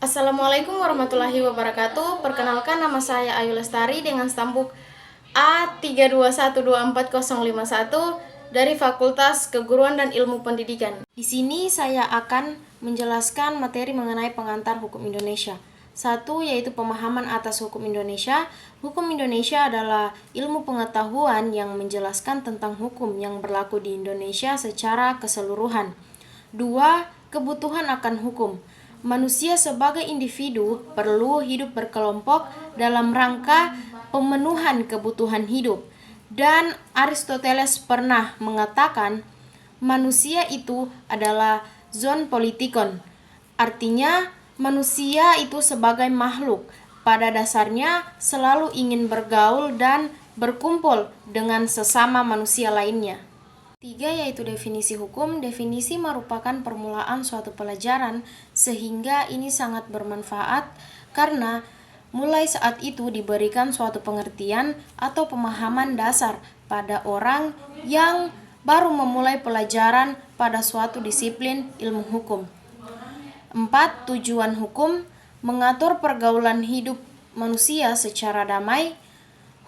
Assalamualaikum warahmatullahi wabarakatuh. Perkenalkan, nama saya Ayu Lestari dengan stambuk A321245051 dari Fakultas Keguruan dan Ilmu Pendidikan. Di sini saya akan menjelaskan materi mengenai pengantar hukum Indonesia. Satu, yaitu pemahaman atas hukum Indonesia. Hukum Indonesia adalah ilmu pengetahuan yang menjelaskan tentang hukum yang berlaku di Indonesia secara keseluruhan. Dua, kebutuhan akan hukum. Manusia sebagai individu perlu hidup berkelompok dalam rangka pemenuhan kebutuhan hidup. Dan Aristoteles pernah mengatakan, manusia itu adalah zoon politikon. Artinya, manusia itu sebagai makhluk pada dasarnya selalu ingin bergaul dan berkumpul dengan sesama manusia lainnya. Tiga, yaitu definisi hukum. Definisi merupakan permulaan suatu pelajaran, sehingga ini sangat bermanfaat karena mulai saat itu diberikan suatu pengertian atau pemahaman dasar pada orang yang baru memulai pelajaran pada suatu disiplin ilmu hukum. 4. Tujuan hukum: mengatur pergaulan hidup manusia secara damai.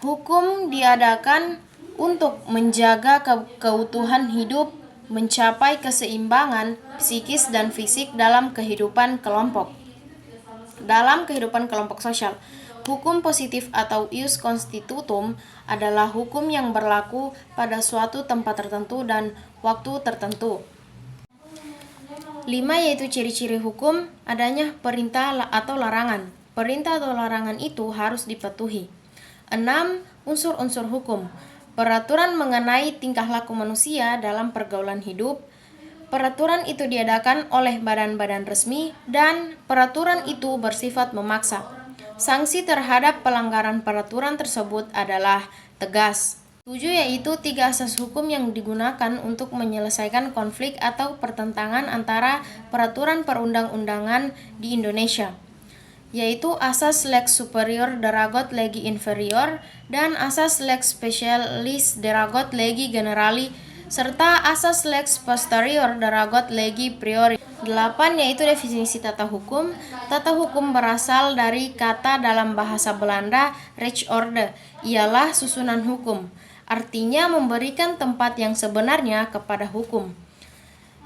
Hukum diadakan untuk menjaga keutuhan hidup, mencapai keseimbangan psikis dan fisik dalam kehidupan kelompok. Dalam kehidupan kelompok sosial, hukum positif atau ius constitutum adalah hukum yang berlaku pada suatu tempat tertentu dan waktu tertentu. 5. Yaitu ciri-ciri hukum: adanya perintah atau larangan. Perintah atau larangan itu harus dipatuhi. 6. Unsur-unsur hukum: peraturan mengenai tingkah laku manusia dalam pergaulan hidup. Peraturan itu diadakan oleh badan-badan resmi dan peraturan itu bersifat memaksa. Sanksi terhadap pelanggaran peraturan tersebut adalah tegas. 7. Yaitu 3 asas hukum yang digunakan untuk menyelesaikan konflik atau pertentangan antara peraturan perundang-undangan di Indonesia, yaitu asas lex superior deragot legi inferior dan asas lex specialis deragot legi generali serta asas lex posterior deragot legi priori. 8. Yaitu definisi tata hukum. Tata hukum berasal dari kata dalam bahasa Belanda rechtsorde, ialah susunan hukum. Artinya memberikan tempat yang sebenarnya kepada hukum.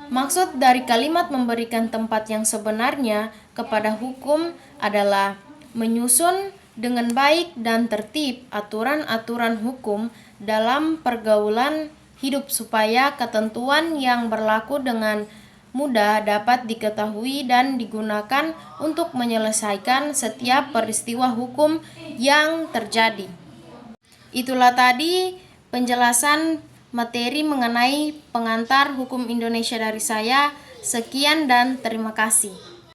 Maksud dari kalimat memberikan tempat yang sebenarnya kepada hukum adalah menyusun dengan baik dan tertib aturan-aturan hukum dalam pergaulan hidup supaya ketentuan yang berlaku dengan mudah dapat diketahui dan digunakan untuk menyelesaikan setiap peristiwa hukum yang terjadi. Itulah tadi penjelasan materi mengenai pengantar hukum Indonesia dari saya. Sekian dan terima kasih.